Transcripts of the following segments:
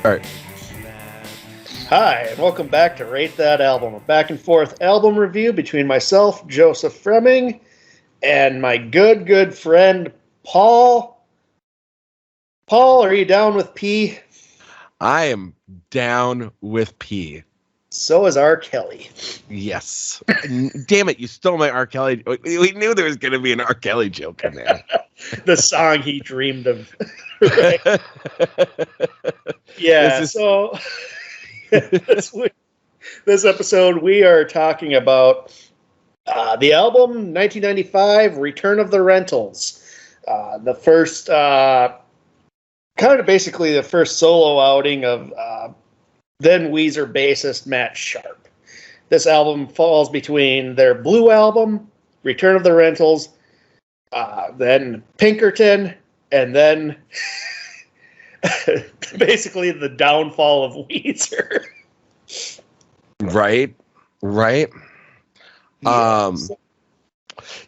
All right. Hi, and welcome back to Rate That Album, a back and forth album review between myself, Joseph Fremming, and my good friend, Paul. Paul, are you down with P? I am down with P. So is R. Kelly. Yes. Damn it, you stole my R. Kelly. We knew there was going to be an R. Kelly joke in there. The song he dreamed of. Right? Yeah, so this episode we are talking about the album 1995, Return of the Rentals. The first, kind of basically the first solo outing of then Weezer bassist Matt Sharp. This album falls between their Blue album, Return of the Rentals, then Pinkerton, and then basically the downfall of Weezer. Right.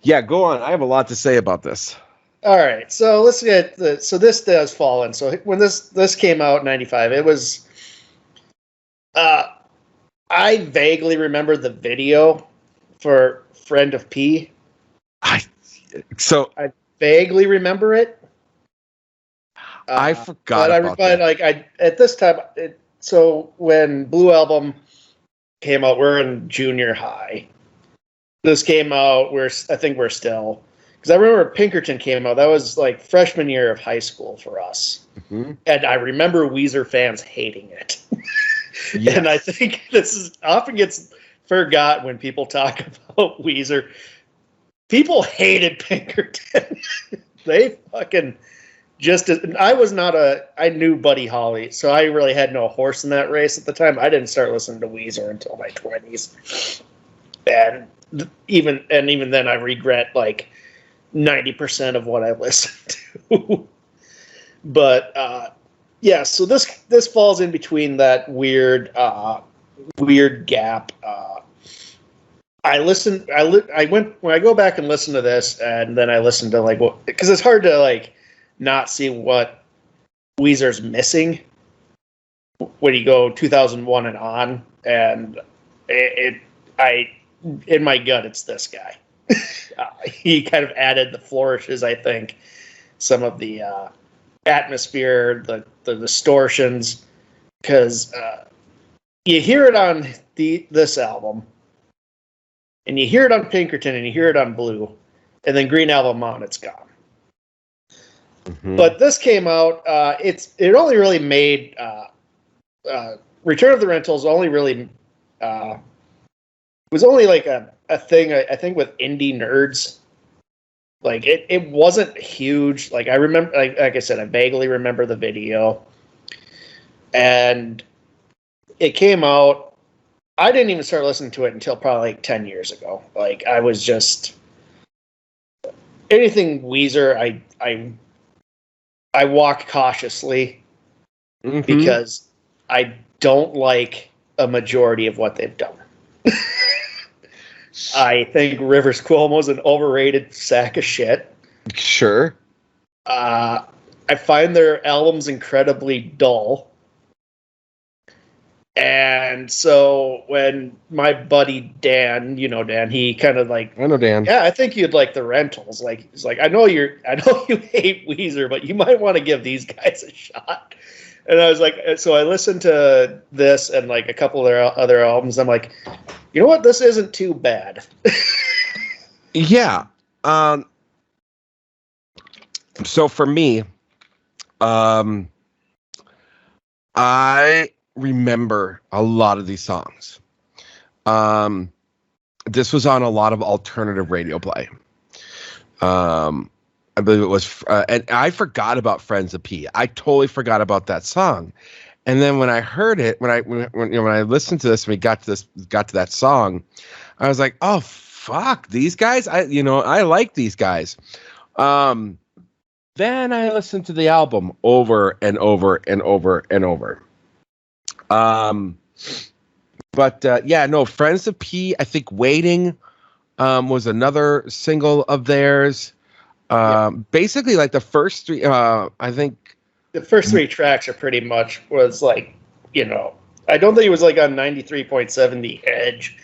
Yeah, go on. I have a lot to say about this. All right, so let's get so this does fall in. So when this came out in '95, it was. I vaguely remember the video for Friend of P. I vaguely remember it. I forgot about that. Like at this time, so when Blue Album came out, we're in junior high. This came out. I think we're still, because I remember Pinkerton came out. That was like freshman year of high school for us, and I remember Weezer fans hating it. Yes. And I think this is often gets forgot when people talk about Weezer. People hated Pinkerton. They fucking just. I knew Buddy Holly, so I really had no horse in that race at the time. I didn't start listening to Weezer until my 20s, and even then, I regret like 90% of what I listened to. But yeah, so this falls in between that weird gap. I went when I go back and listen to this, and then I listen to because it's hard to not see what Weezer's missing when you go 2001 and on, and in my gut it's this guy. He kind of added the flourishes, I think, some of the atmosphere, the distortions, because you hear it on this album, and you hear it on Pinkerton, and you hear it on Blue, and then Green Album on, it's gone. But this came out. It only really made Return of the Rentals only really was only like a thing, I think, with indie nerds. Like it wasn't huge. Like I remember, like I said, I vaguely remember the video, and it came out. I didn't even start listening to it until probably like 10 years ago. Like I was just anything Weezer. I walk cautiously because I don't like a majority of what they've done. I think Rivers Cuomo's an overrated sack of shit. Sure. I find their albums incredibly dull. And so when my buddy Dan, Dan, he kind of I know Dan. Yeah, I think you'd like the Rentals. Like he's like, I know you hate Weezer, but you might want to give these guys a shot. And I was like, so I listened to this and like a couple of their other albums. I'm like, you know what? This isn't too bad. Yeah. So for me, I remember a lot of these songs. This was on a lot of alternative radio play. I believe it was, and I forgot about Friends of P. I totally forgot about that song. And then when I heard it, when I listened to this, and we got to that song, I was like, oh fuck, these guys! I like these guys. Then I listened to the album over and over and over and over. Friends of P. I think Waiting was another single of theirs. Basically, like the first three, I think the first 3 tracks are pretty much was like, I don't think it was like on 93.7 The Edge.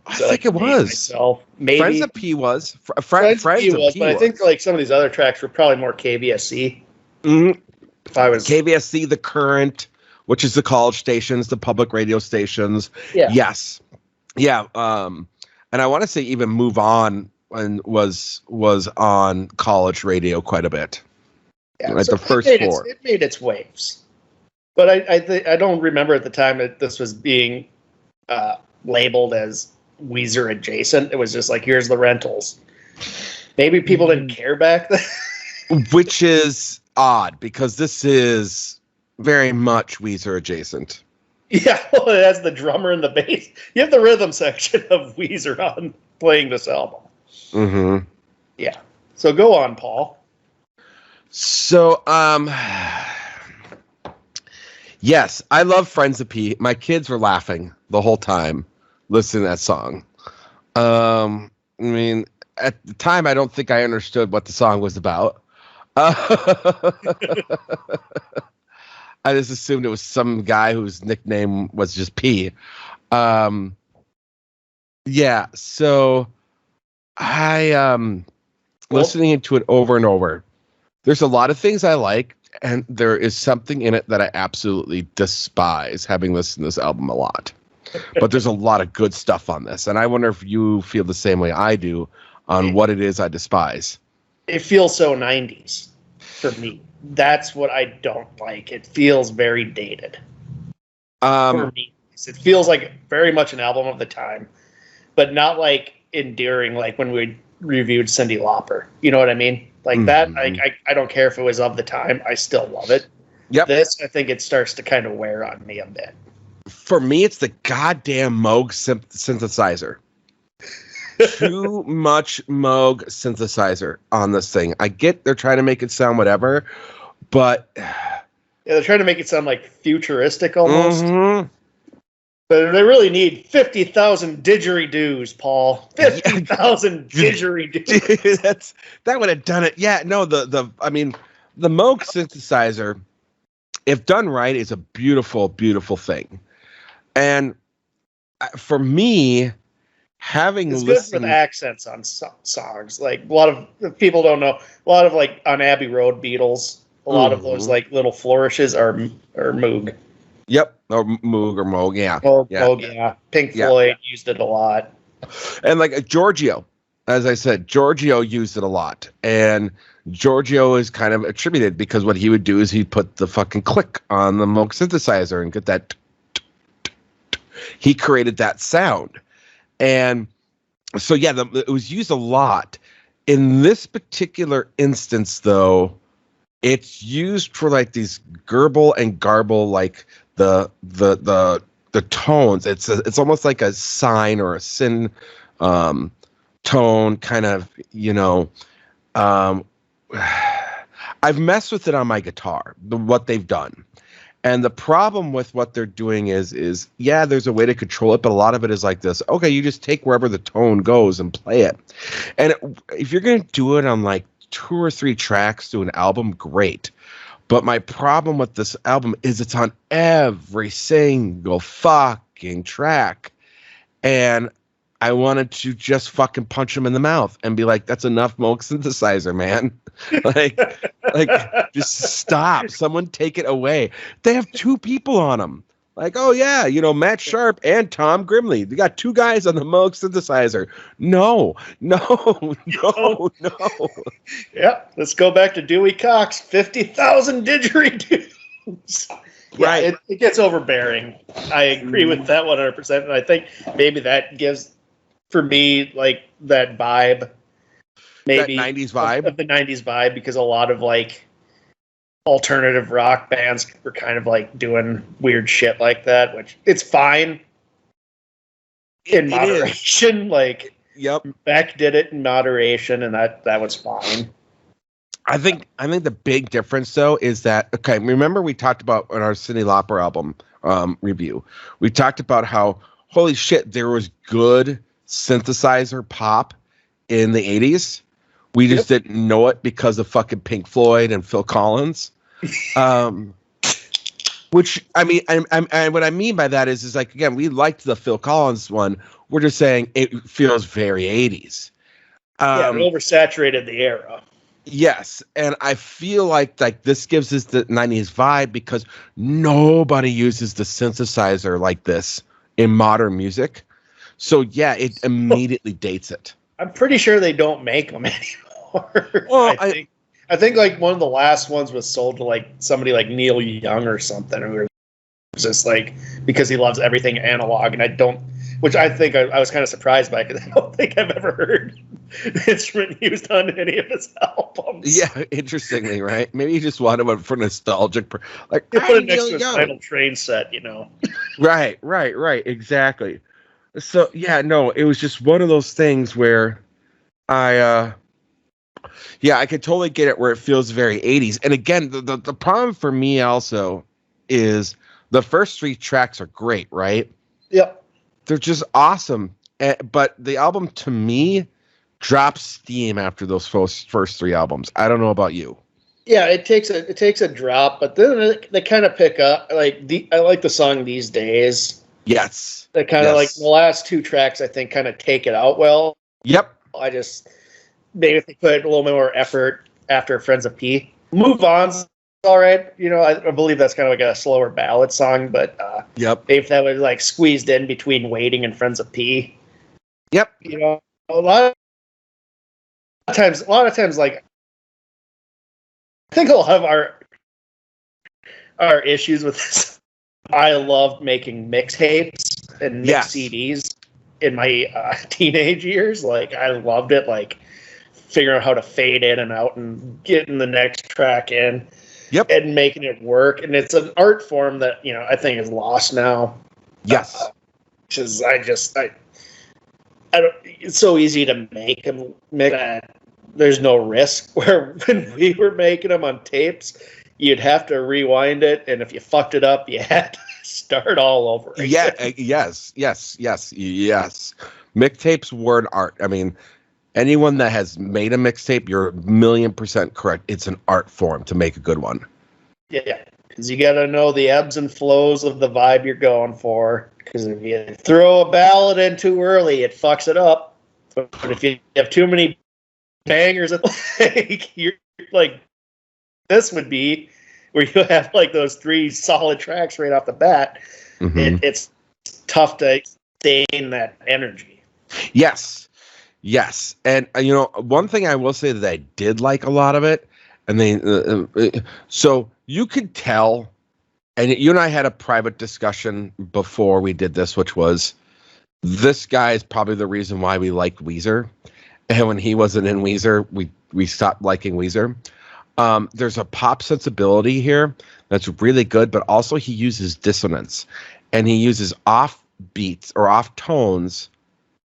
I think it was. Myself. Maybe Friends of P was. Friends of P was, but I think like some of these other tracks were probably more KVSC. Mm-hmm. If I was KVSC, The Current, which is the college stations, the public radio stations. Yeah. Yes. Yeah. And I want to say even Move On and was on college radio quite a bit. Yeah, like so the first 4. It made its waves, but I don't remember at the time that this was being labeled as Weezer adjacent. It was just like, here's the rentals. Maybe people didn't care back then. Which is odd because this is very much Weezer adjacent. Yeah, well, it has the drummer and the bass. You have the rhythm section of Weezer on playing this album. Mm-hmm. Yeah. So go on, Paul. So, yes, I love Friends of P. My kids were laughing the whole time listening to that song. I mean, at the time, I don't think I understood what the song was about. I just assumed it was some guy whose nickname was just P. Yeah, so I listening to it over and over. There's a lot of things I like, and there is something in it that I absolutely despise, having listened to this album a lot. But there's a lot of good stuff on this, and I wonder if you feel the same way I do on what it is I despise. It feels so 90s for me. That's what I don't like. It feels very dated. For me. It feels like very much an album of the time, but not like endearing like when we reviewed Cyndi Lauper. You know what I mean? Like that, I don't care if it was of the time. I still love it. Yep. This, I think it starts to kind of wear on me a bit. For me, it's the goddamn Moog synthesizer. Too much Moog synthesizer on this thing. I get they're trying to make it sound whatever, but... Yeah, they're trying to make it sound like futuristic almost. Mm-hmm. But they really need 50,000 didgeridoos, Paul. 50,000 didgeridoos. That would have done it. Yeah, no, the Moog synthesizer, if done right, is a beautiful, beautiful thing. And for me, it's good for the accents on songs. Like a lot of people don't know. A lot of like on Abbey Road Beatles, a lot of those like little flourishes are Moog. Yep, or Moog, yeah. Moog, yeah. Pink Floyd used it a lot. And like Giorgio, as I said, Giorgio used it a lot. And Giorgio is kind of attributed because what he would do is he'd put the fucking click on the Moog synthesizer and get that. He created that sound. And so, yeah, it was used a lot. In this particular instance, though, it's used for like these gurgle and garble, like the tones. It's almost like a sine or a sin tone kind of, I've messed with it on my guitar, what they've done. And the problem with what they're doing is yeah, there's a way to control it, but a lot of it is like this. Okay, you just take wherever the tone goes and play it. And if you're going to do it on like 2 or 3 tracks to an album, great. But my problem with this album is it's on every single fucking track. And I wanted to just fucking punch him in the mouth and be like, that's enough Moog synthesizer, man. like, just stop. Someone take it away. They have 2 people on them. Like, oh, yeah, Matt Sharp and Tom Grimley. They got 2 guys on the Moog synthesizer. No. Yep, let's go back to Dewey Cox. 50,000 didgeridoos. Yeah, right. It gets overbearing. I agree with that 100%. And I think maybe that gives, for me, like that vibe. Maybe that 90s vibe. Of the 90s vibe, because a lot of like alternative rock bands were kind of like doing weird shit like that, which it's fine in moderation. Like, yep, Beck did it in moderation, and that was fine. I think the big difference though is that, okay, remember we talked about in our Cyndi Lauper album review, we talked about how holy shit there was good synthesizer pop in the 80s. We just didn't know it because of fucking Pink Floyd and Phil Collins. Um, which I mean, and what I mean by that is like again, we liked the Phil Collins one. We're just saying it feels very 80s. Yeah, it oversaturated the era. Yes, and I feel like this gives us the 90s vibe because nobody uses the synthesizer like this in modern music. So yeah, it immediately dates it. I'm pretty sure they don't make them anymore. Well, I think like one of the last ones was sold to like somebody like Neil Young or something, who was just like because he loves everything analog, and I don't, which I think I was kind of surprised by because I don't think I've ever heard the instrument used on any of his albums. Yeah, interestingly, right? Maybe you just wanted one for nostalgic, like you put it next to his Final Train set, you know. Right, exactly. So yeah, no, it was just one of those things where I could totally get it where it feels very 80s. And again, the problem for me also is the first 3 tracks are great, right? Yep. They're just awesome. But the album to me drops steam after those first 3 albums. I don't know about you. Yeah, it takes a drop, but then they kind of pick up. I like the song These Days. Yes. They kind of like the last 2 tracks, I think, kind of take it out well. Yep. I just maybe if they put a little bit more effort after Friends of P. Move On's all right. You know, I believe that's kind of like a slower ballad song, but yep. If that was like squeezed in between Waiting and Friends of P. Yep. You know, a lot of times, like I think a lot of our issues with this. I loved making mixtapes and mix CDs in my teenage years. Like I loved it. Like figuring out how to fade in and out and getting the next track in. Yep. And making it work. And it's an art form that, you know, I think is lost now. Yes. Which is, I don't, it's so easy to make them make that there's no risk. Where when we were making them on tapes, you'd have to rewind it. And if you fucked it up, you had to start all over again. Yeah. Yes. Mixtapes were an art. I mean, anyone that has made a mixtape, you're 1,000,000% correct. It's an art form to make a good one. Yeah, because you got to know the ebbs and flows of the vibe you're going for. Because if you throw a ballad in too early, it fucks it up. But if you have too many bangers, you're like this would be, where you have like those 3 solid tracks right off the bat. Mm-hmm. It's tough to sustain that energy. Yes. And, you know, one thing I will say that I did like a lot of it, and so you could tell, and you and I had a private discussion before we did this, which was this guy is probably the reason why we liked Weezer. And when he wasn't in Weezer, we stopped liking Weezer. There's a pop sensibility here that's really good, but also he uses dissonance, and he uses off beats or off tones.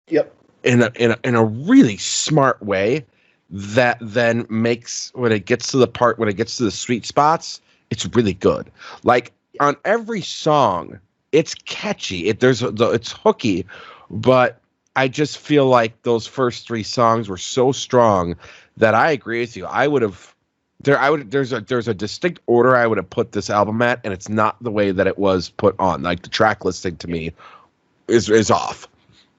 Yep. In a really smart way that then makes when it gets to the sweet spots, it's really good. Like on every song, it's catchy. It's hooky, but I just feel like those first 3 songs were so strong that I agree with you. There's a distinct order I would have put this album at, and it's not the way that it was put on. Like the track listing to me is off.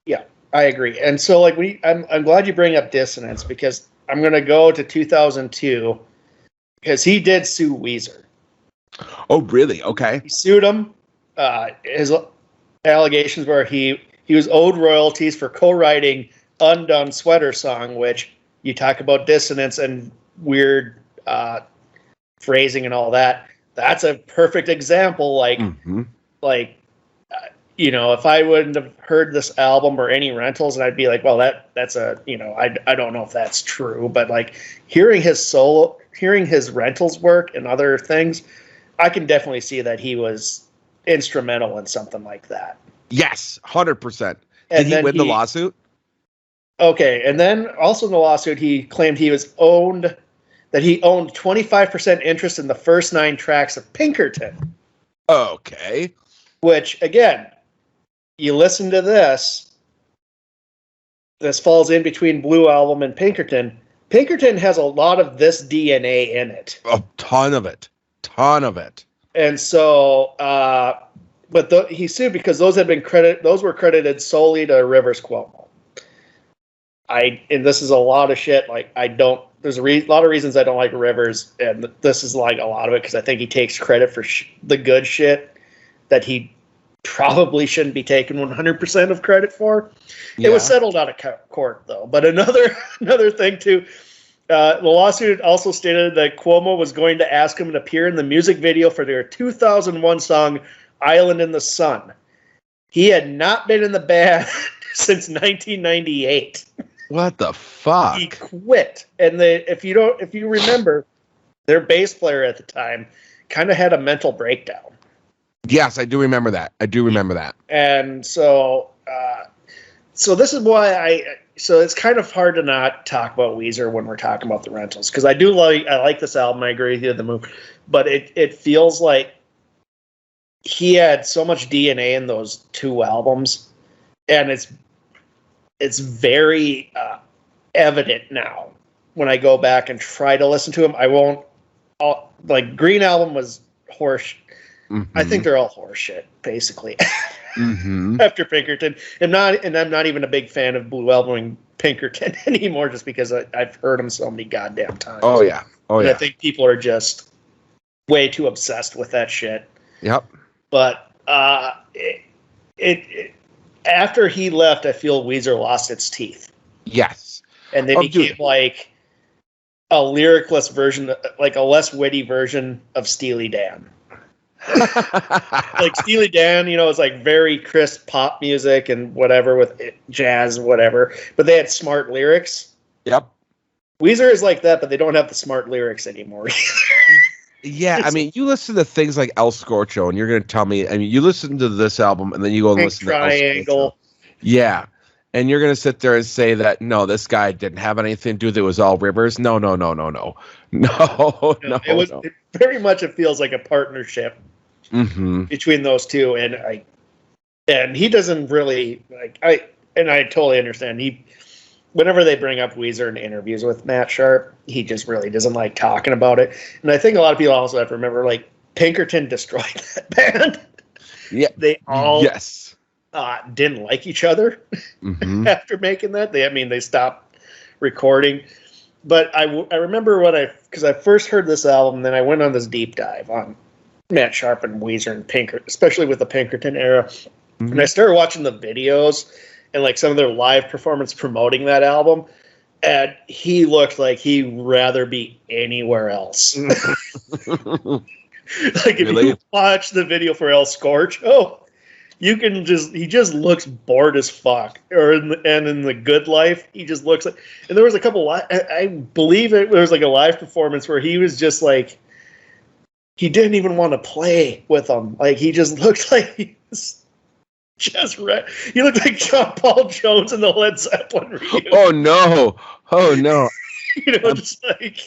Yeah. I agree. And so like I'm glad you bring up dissonance, because I'm going to go to 2002 because he did sue Weezer. Oh, really? Okay. He sued him. His allegations were he was owed royalties for co-writing Undone Sweater Song, which you talk about dissonance and weird phrasing and all that. That's a perfect example. Like, you know, if I wouldn't have heard this album or any rentals, and I'd be like, well, that's a, you know, I don't know if that's true, but like hearing his rentals work and other things, I can definitely see that he was instrumental in something like that. Yes, 100%. Did he win the lawsuit? Okay, and then also in the lawsuit, he claimed he owned 25% interest in the first 9 tracks of Pinkerton. Okay. Which, again, you listen to this falls in between Blue Album and Pinkerton. Pinkerton has a lot of this DNA in it. A ton of it. ton of it. And so, but he sued because those were credited solely to Rivers Cuomo. And this is a lot of shit. Like, there's a lot of reasons I don't like Rivers, and this is like a lot of it because I think he takes credit for the good shit that he probably shouldn't be taking 100% of credit for. Yeah. It was settled out of court, though. But another thing, too, the lawsuit also stated that Cuomo was going to ask him to appear in the music video for their 2001 song, Island in the Sun. He had not been in the band since 1998. What the fuck? He quit. And if you remember, their bass player at the time kind of had a mental breakdown. Yes, I do remember that. And so this is why so it's kind of hard to not talk about Weezer when we're talking about the Rentals, because I like this album. I agree with you, the move, but it feels like he had so much DNA in those two albums, and it's very evident now when I go back and try to listen to him. I won't like Green Album was horse. Mm-hmm. I think they're all horse shit, basically. Mm-hmm. After Pinkerton, and I'm not even a big fan of Blue Album and Pinkerton anymore, just because I've heard them so many goddamn times. Oh yeah, and I think people are just way too obsessed with that shit. Yep. But after he left, I feel Weezer lost its teeth. Yes. And they became like a lyricless version, like a less witty version of Steely Dan. Like Steely Dan, is like very crisp pop music and whatever with jazz and whatever, but they had smart lyrics. Yep. Weezer is like that, but they don't have the smart lyrics anymore. Yeah, I mean, you listen to things like El Scorcho, and you're going to tell me, I mean, you listen to this album, and then you go and listen to El Scorcho. Yeah, and you're going to sit there and say that, no, this guy didn't have anything to do with it. It was all Rivers. No. It very much, it feels like a partnership between those two, and he doesn't really, I totally understand. Whenever they bring up Weezer in interviews with Matt Sharp, he just really doesn't like talking about it. And I think a lot of people also have to remember, like, Pinkerton destroyed that band. Yeah. They all didn't like each other after making that. They stopped recording. But I remember because I first heard this album, and then I went on this deep dive on Matt Sharp and Weezer and Pinkerton, especially with the Pinkerton era. Mm-hmm. And I started watching the videos and like some of their live performance promoting that album, and he looked like he'd rather be anywhere else. Like if you watch the video for El Scorcho, he just looks bored as fuck. And in The Good Life, he just looks like. And there was a couple. I believe there was like a live performance where he was just like, he didn't even want to play with them. Like he just looked like he was. He looked like John Paul Jones in the Led Zeppelin review. Oh no! Just like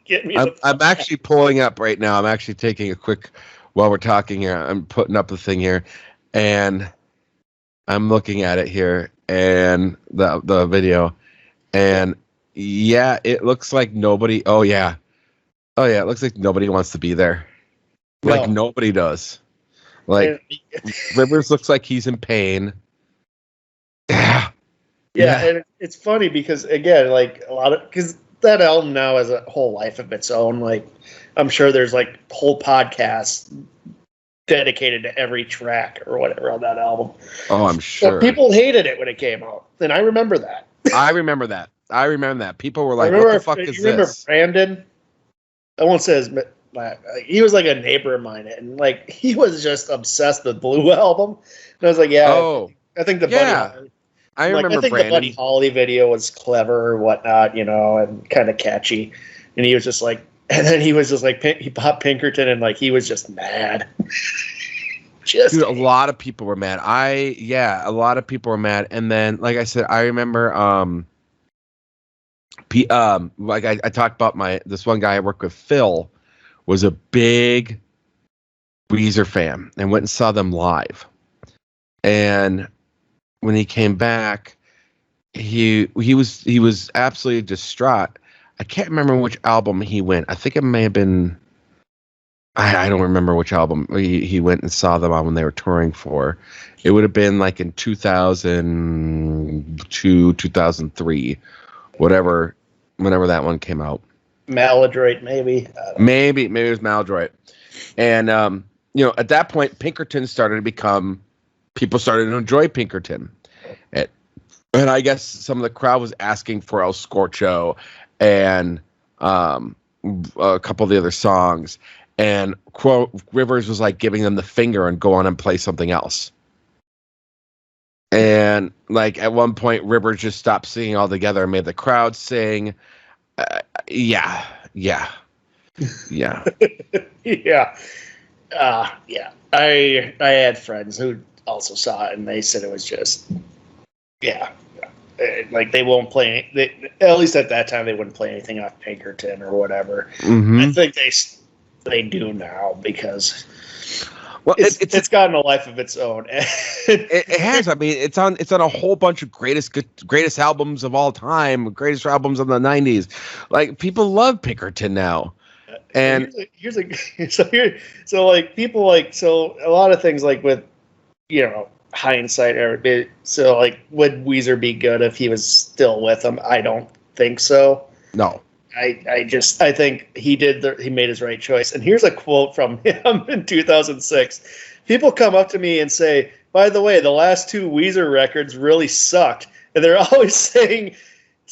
get me. I'm actually pulling up right now. I'm actually taking a quick while we're talking here. I'm putting up the thing here, and I'm looking at it here and the video, and yeah, it looks like nobody. Oh yeah, it looks like nobody wants to be there. No. Like nobody does. Like Rivers looks like he's in pain. Yeah, and it's funny because again, like because that album now has a whole life of its own. Like I'm sure there's like whole podcasts dedicated to every track or whatever on that album. Oh, I'm sure. But people hated it when it came out, and I remember that. I remember that. People were like, "What the fuck is this?" Remember Brandon? I won't say his. He was like a neighbor of mine, and like he was just obsessed with Blue Album. And I was like, I think the Buddy. I remember. I think Brandon. The Buddy Holly video was clever or whatnot, and kind of catchy. And he was just like, and then he was just like, he popped Pinkerton, and like he was just mad. Dude, a lot of people were mad. A lot of people were mad, and then like I said, I remember, like I talked about this one guy I work with, Phil. Was a big Weezer fan and went and saw them live. And when he came back, he was absolutely distraught. I can't remember which album he went. I think it may have been I don't remember which album he went and saw them on when they were touring for. It would have been like in 2002, 2003, whenever that one came out. Maladroit, maybe. Maybe it was Maladroit. And at that point, Pinkerton started to become, people started to enjoy Pinkerton. And I guess some of the crowd was asking for El Scorcho and a couple of the other songs. And Rivers was like giving them the finger and go on and play something else. And like at one point, Rivers just stopped singing altogether and made the crowd sing. Yeah. Yeah. I had friends who also saw it, and they said it was just, like they won't play. At least at that time, they wouldn't play anything off Pinkerton or whatever. Mm-hmm. I think they do now because well, it's gotten a life of its own. it has. I mean, it's on a whole bunch of greatest albums of all time, greatest albums of the '90s. Like people love Pinkerton now. And so a lot of things like with hindsight, so like would Weezer be good if he was still with them? I don't think so. No. I think he made his right choice. And here's a quote from him in 2006. People come up to me and say, by the way, the last 2 Weezer records really sucked. And they're always saying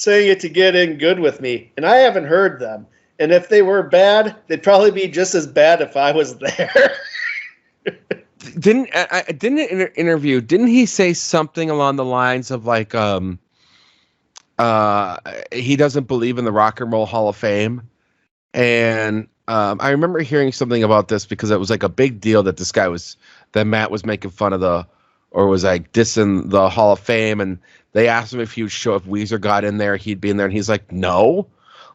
it to get in good with me. And I haven't heard them. And if they were bad, they'd probably be just as bad if I was there. Didn't he say something along the lines of like he doesn't believe in the Rock and Roll Hall of Fame? And I remember hearing something about this because it was like a big deal that Matt was making fun of or was like dissing the Hall of Fame, and they asked him if Weezer got in there, he'd be in there, and he's like, no.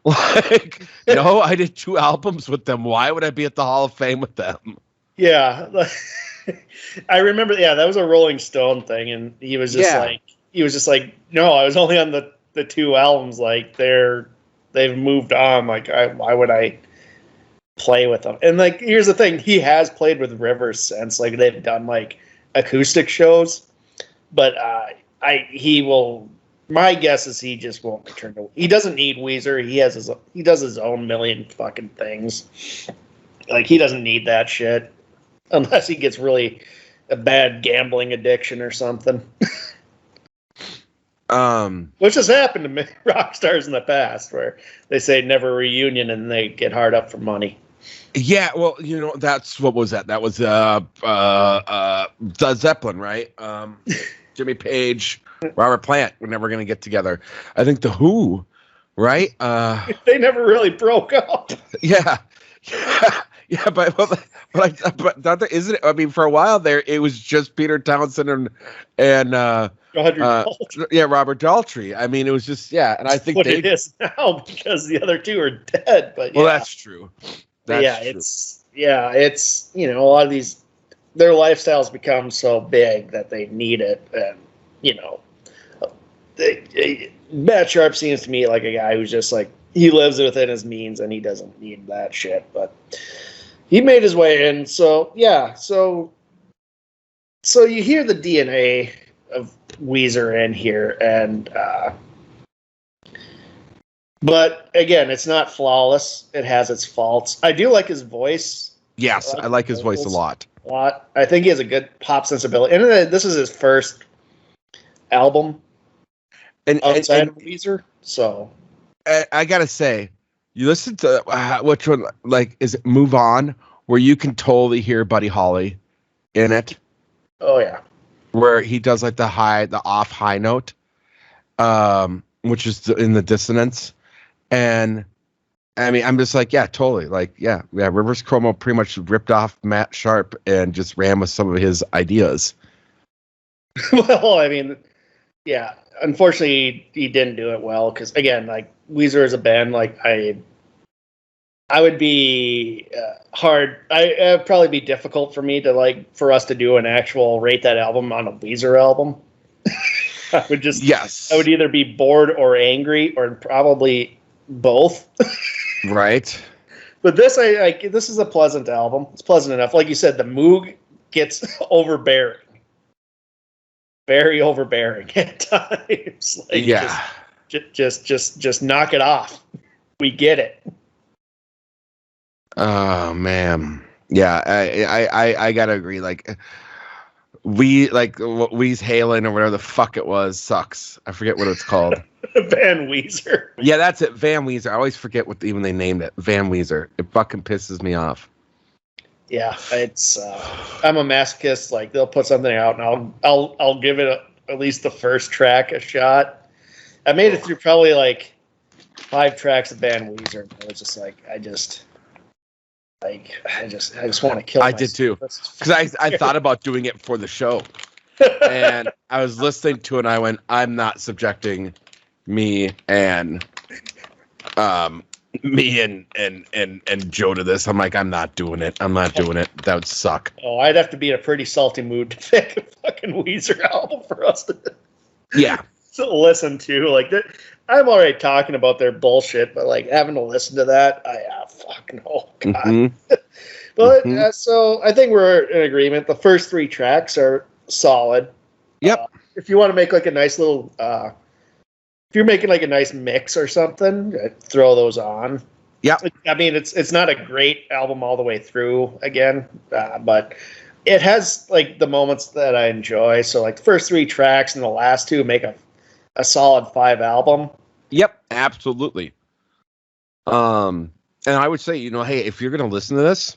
Like, no, I did 2 albums with them. Why would I be at the Hall of Fame with them? Yeah. I remember, that was a Rolling Stone thing, and he was just like, no, I was only on the 2 albums. Like, they've moved on. Like, why would I play with them? And like, here's the thing, he has played with Rivers since. Like, they've done like acoustic shows, but my guess is he just won't return to. He doesn't need Weezer. He does his own million fucking things. Like, he doesn't need that shit unless he gets really a bad gambling addiction or something. Which has happened to many rock stars in the past, where they say never reunion and they get hard up for money. Yeah, well, that's what was that? That was Zeppelin, right? Jimmy Page, Robert Plant were never going to get together. I think the Who, right? They never really broke up. Yeah, but isn't it? I mean, for a while there, it was just Peter Townsend and Robert Daltrey. I mean, it was just and I think it is now because the other 2 are dead. But that's true. It's a lot of these, their lifestyles become so big that they need it, and Matt Sharp seems to me like a guy who's just like, he lives within his means and he doesn't need that shit, but he made his way in. So you hear the DNA of Weezer in here, and but again, it's not flawless. It has its faults. I do like his voice. Yes, I like his voice a lot. I think he has a good pop sensibility, and this is his first album outside of Weezer. So I gotta say, you listen to which one? Like, is it "Move On," where you can totally hear Buddy Holly in it? Oh yeah, where he does like the off high note, which is in the dissonance, and I mean, I'm just like, yeah, totally, like, yeah. Rivers Cuomo pretty much ripped off Matt Sharp and just ran with some of his ideas. Well, I mean, yeah. Unfortunately, he didn't do it well because, again, like Weezer as a band, like I would be hard. It'd probably be difficult for me to for us to do an actual rate that album on a Weezer album. I would either be bored or angry or probably both. Right. But this, this is a pleasant album. It's pleasant enough. Like you said, the Moog gets overbearing, very overbearing at times. Like, yeah. just knock it off. We get it. Oh man. Yeah, I gotta agree. Like Weezer Halen or whatever the fuck it was sucks. I forget what it's called. Van Weezer. Yeah, that's it. Van Weezer. I always forget what even they named it. Van Weezer. It fucking pisses me off. Yeah, it's. I'm a masochist. Like they'll put something out, and I'll give it at least the first track a shot. I made it through probably like 5 tracks of Van Weezer. And it was just like I just want to kill. I did too, because I thought about doing it for the show, and I was listening to it, and I went, I'm not subjecting me and Joe to this. I'm like, I'm not doing it. I'm not doing it. That would suck. Oh, I'd have to be in a pretty salty mood to pick a fucking Weezer album for us to listen to. Like that, I'm already talking about their bullshit, but like having to listen to that, fuck no, God. Mm-hmm. But so I think we're in agreement. The first 3 tracks are solid. Yep. If you want to make like a nice little, if you're making like a nice mix or something, throw those on. Yeah. I mean, it's not a great album all the way through again, but it has like the moments that I enjoy. So like the first 3 tracks and the last 2 make a solid 5 album. Yep, absolutely. And I would say, hey, if you're going to listen to this,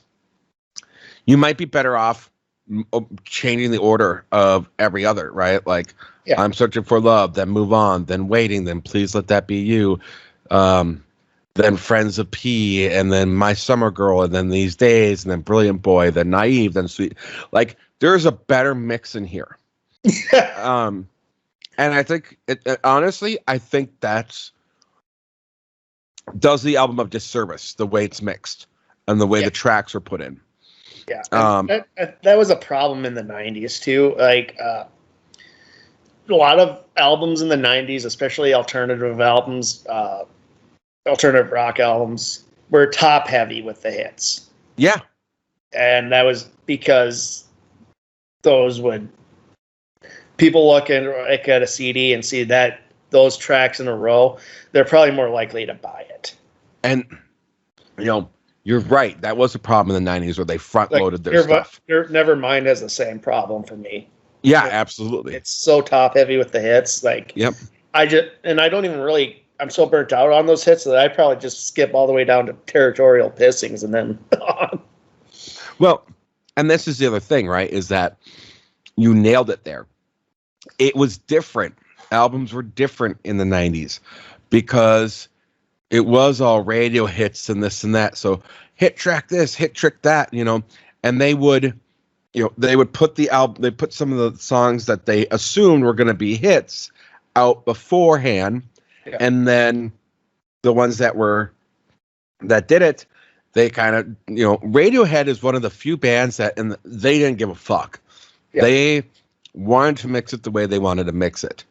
you might be better off changing the order of every other, right? Like, I'm searching for love, then move on, then waiting, then please let that be you, then Friends of P, and then My Summer Girl, and then These Days, and then Brilliant Boy, then Naive, then Sweet. Like, there's a better mix in here. And I think, honestly, I think that's does the album a disservice, the way it's mixed and the way the tracks are put in. Yeah, that was a problem in the 90s, too. Like, a lot of albums in the 90s, especially alternative albums, alternative rock albums, were top heavy with the hits. Yeah. And that was because people look at a CD and see that those tracks in a row, they're probably more likely to buy it. And, you're right. That was a problem in the 90s where they front-loaded their stuff. Nevermind has the same problem for me. Yeah, absolutely. It's so top-heavy with the hits. Like, yep. I don't even really... I'm so burnt out on those hits that I probably just skip all the way down to Territorial Pissings and then on. Well, and this is the other thing, right, is that you nailed it there. It was different. Albums were different in the 90s because it was all radio hits and this and that. So hit track this, hit trick that, and they would put the album, they put some of the songs that they assumed were going to be hits out beforehand. Yeah. And then the ones that did it, they kind of, Radiohead is one of the few bands that, and they didn't give a fuck. Yeah. They wanted to mix it the way they wanted to mix it.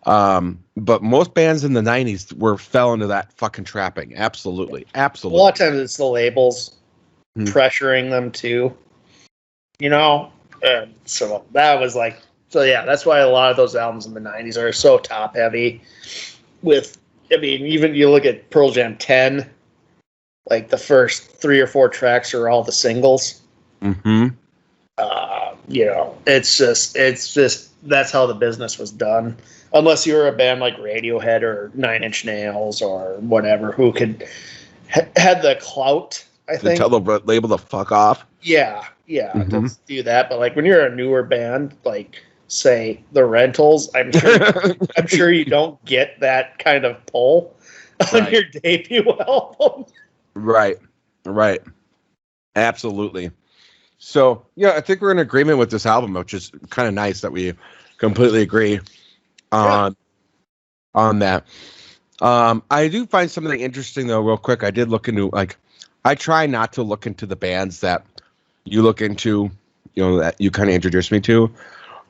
But most bands in the 90s fell into that fucking trapping. Absolutely. Absolutely. A lot of times it's the labels pressuring them too, so that was like, that's why a lot of those albums in the 90s are so top heavy even you look at Pearl Jam 10, like the first 3 or 4 tracks are all the singles. Mm-hmm. It's just that's how the business was done. Unless you were a band like Radiohead or 9 Inch Nails or whatever, who could had the clout, I think. To tell the label to fuck off. Yeah, to do that. But like when you're a newer band, like say the Rentals, I'm sure you don't get that kind of pull on your debut album. Right. Absolutely. So I think we're in agreement with this album, which is kind of nice that we completely agree on that. I do find something interesting though, real quick. I did look into I try not to look into the bands that you look into, that you kind of introduced me to.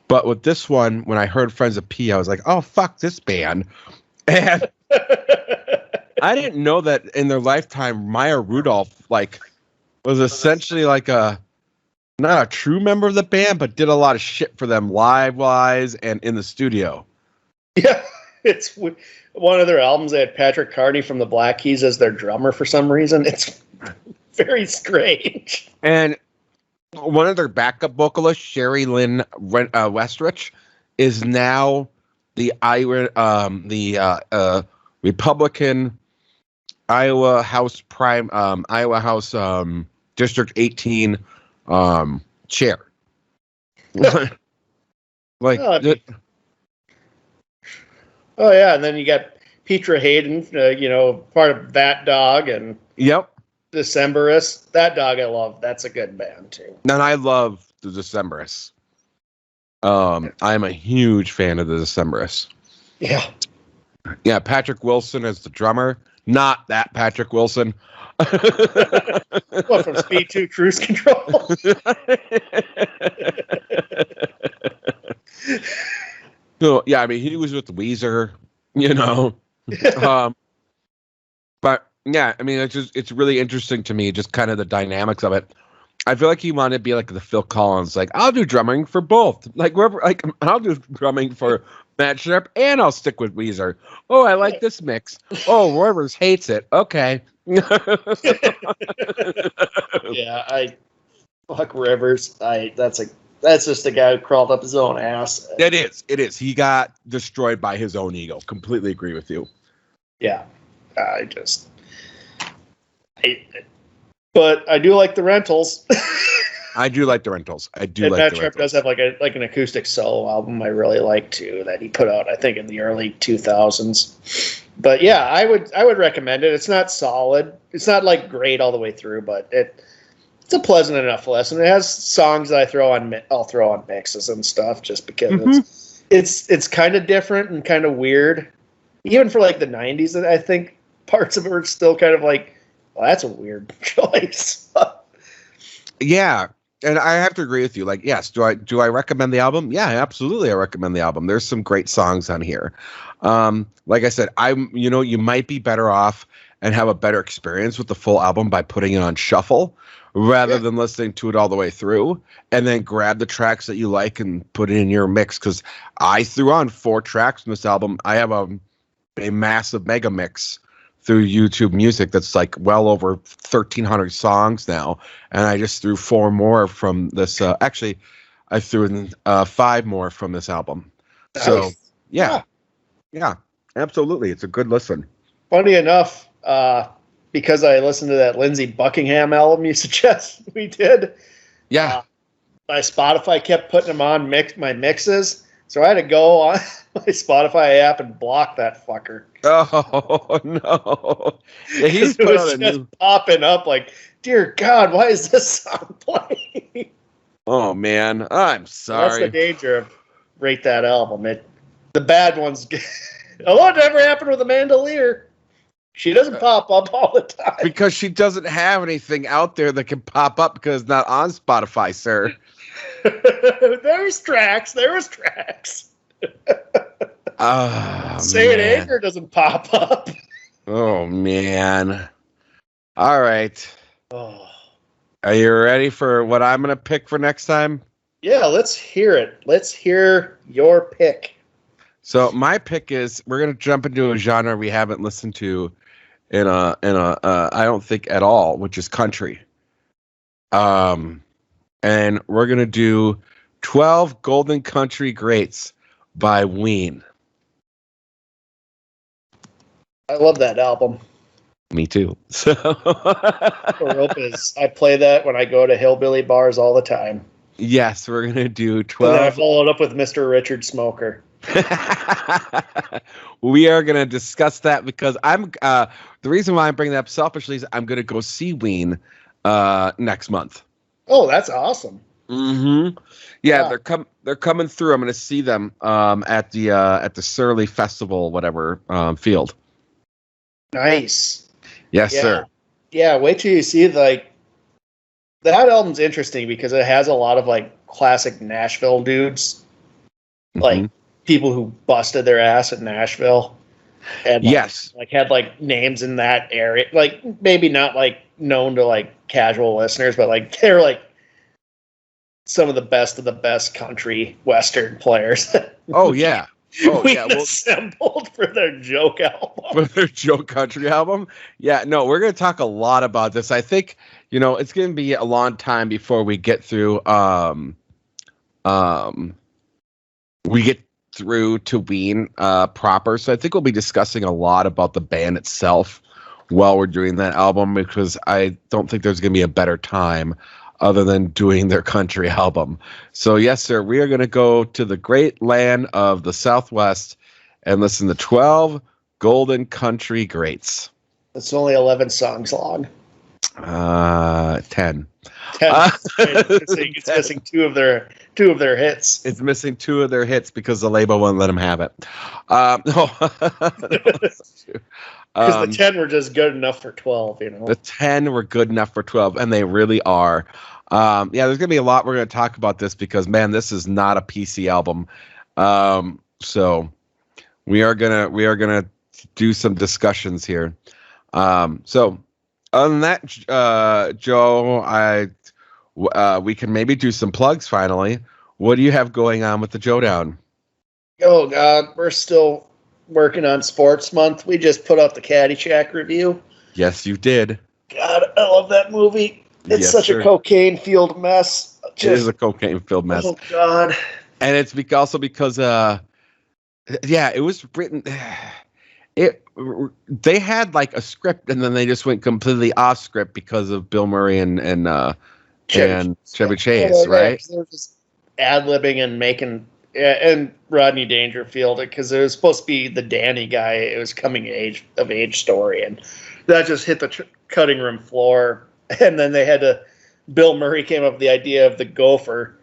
But with this one, when I heard Friends of P, I was like, oh, fuck this band. And I didn't know that in their lifetime, Maya Rudolph was essentially like not a true member of the band, but did a lot of shit for them live-wise and in the studio. Yeah, it's one of their albums. They had Patrick Carney from the Black Keys as their drummer for some reason. It's very strange. And one of their backup vocalists, Sherry Lynn Westrich, is now the Republican Iowa House District 18 chair. Oh yeah, and then you got Petra Hayden, part of That Dog and yep, Decemberists. That Dog I love. That's a good band too. And I love the Decemberists. I'm a huge fan of the Decemberists. Yeah. Yeah, Patrick Wilson as the drummer. Not that Patrick Wilson. What, from Speed 2 Cruise Control? So, yeah, I mean, he was with Weezer, but yeah, I mean, it's really interesting to me, just kind of the dynamics of it. I feel like he wanted to be like the Phil Collins, like, I'll do drumming for both. Like, wherever, like, I'll do drumming for Matt Sharp and I'll stick with Weezer. Oh, I like this mix. Oh, Rivers hates it. Okay. Yeah, fuck Rivers. That's just a guy who crawled up his own ass. It is. He got destroyed by his own ego. Completely agree with you. Yeah. But I do like the Rentals. I do like the Rentals. And Matt Sharp does have like an acoustic solo album I really like too that he put out, I think, in the early 2000s. But yeah, I would recommend it. It's not solid. It's not like great all the way through, but it's a pleasant enough listen. It has songs that I'll throw on mixes and stuff just because it's kind of different and kind of weird. Even for like the 90s, I think parts of it are still kind of like, well, that's a weird choice. Yeah, and I have to agree with you. Like, yes, do I recommend the album? Yeah, absolutely, I recommend the album. There's some great songs on here. Like I said, you might be better off and have a better experience with the full album by putting it on shuffle rather than listening to it all the way through, and then grab the tracks that you like and put it in your mix. Because I threw on 4 tracks from this album. I have a massive mega mix through YouTube Music that's like well over 1,300 songs now, and I just threw 4 more from this. Actually, I threw in 5 more from this album. Nice. So yeah, absolutely, it's a good listen. Funny enough, because I listened to that Lindsey Buckingham album you suggest we did. Yeah, my Spotify kept putting them on my mixes, so I had to go on my Spotify app and block that fucker. Oh no! Yeah, he's put out just popping up like, dear God, why is this song playing? Oh man, I'm sorry. That's the danger of Rate That Album. The bad ones. Oh, it never happened with Amanda Lear. She doesn't pop up all the time because she doesn't have anything out there that can pop up because it's not on Spotify, sir. There's tracks. Say It Anchor doesn't pop up. Oh man! All right. Oh. Are you ready for what I'm gonna pick for next time? Yeah, let's hear it. Let's hear your pick. So my pick is we're gonna jump into a genre we haven't listened to in a I don't think at all, which is country. And we're gonna do 12 Golden Country Greats by Ween. I love that album. Me too. I play that when I go to hillbilly bars all the time. Yes, we're gonna do 12. And then I followed up with Mr. Richard Smoker. We are gonna discuss that because I'm the reason why I'm bringing that up selfishly is I'm gonna go see Ween next month. Oh, that's awesome. Mm-hmm. Yeah, they're coming through. I'm gonna see them at the Surly Festival, whatever field. Nice. Yes, sir. Yeah, wait till you see that album's interesting because it has a lot of like classic Nashville dudes, like people who busted their ass at Nashville. And Yes. had like names in that area, like maybe not like known to like casual listeners, but like they're like some of the best country western players. Oh yeah. Oh we yeah. Well, assembled for their joke album. for their joke country album. Yeah. No, we're gonna talk a lot about this. I think it's gonna be a long time before we get through. We get through to Ween proper. So I think we'll be discussing a lot about the band itself while we're doing that album, because I don't think there's going to be a better time other than doing their country album. So yes, sir, we are going to go to the great land of the Southwest and listen to 12 golden country greats. It's only 11 songs long. 10. It's missing two of their hits. It's missing two of their hits because the label won't let them have it. No. Because the 10 were just good enough for 12, The 10 were good enough for 12, and they really are. Yeah, there's gonna be a lot we're gonna talk about this because, man, this is not a PC album. So we are gonna do some discussions here. So other than that, Joe, we can maybe do some plugs finally. What do you have going on with the Joe Down? Oh God, we're still working on Sports Month. We just put out the Caddyshack review. Yes, you did. God, I love that movie. It's such a cocaine-fueled mess. It is a cocaine-filled mess. Oh God. And it's also because it was written. They had like a script, and then they just went completely off script because of Bill Murray and Chevy Chase, right? They were just ad-libbing and making, and Rodney Dangerfield, because it was supposed to be the Danny guy. It was coming of age story, and that just hit the cutting room floor. And then they had to. Bill Murray came up with the idea of the gopher,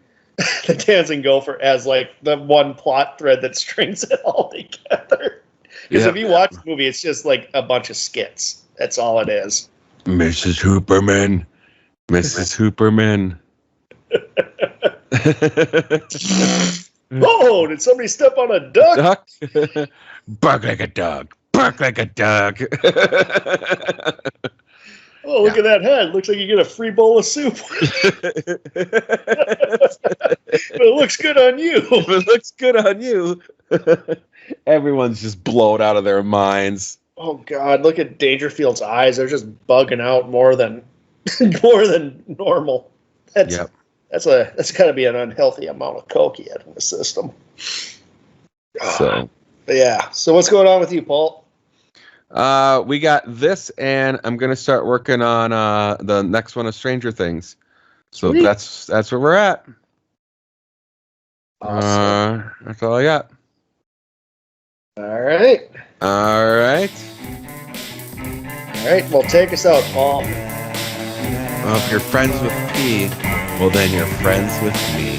the dancing gopher, as like the one plot thread that strings it all together. Because if you watch the movie, it's just like a bunch of skits. That's all it is. Mrs. Hooperman. Mrs. Hooperman. Oh, did somebody step on a duck? Bark like a dog. Bark like a dog. Oh, look at that head. Looks like you get a free bowl of soup. But it looks good on you. It looks good on you. Everyone's just blown out of their minds. Oh God, look at Dangerfield's eyes. They're just bugging out more than normal. That's gotta be an unhealthy amount of coke he had in the system. So but yeah. So what's going on with you, Paul? We got this, and I'm gonna start working on the next one of Stranger Things. So Sweet. that's where we're at. Awesome. That's all I got. All right. Well, take us out, Paul. Well, if you're friends with P, well then you're friends with me.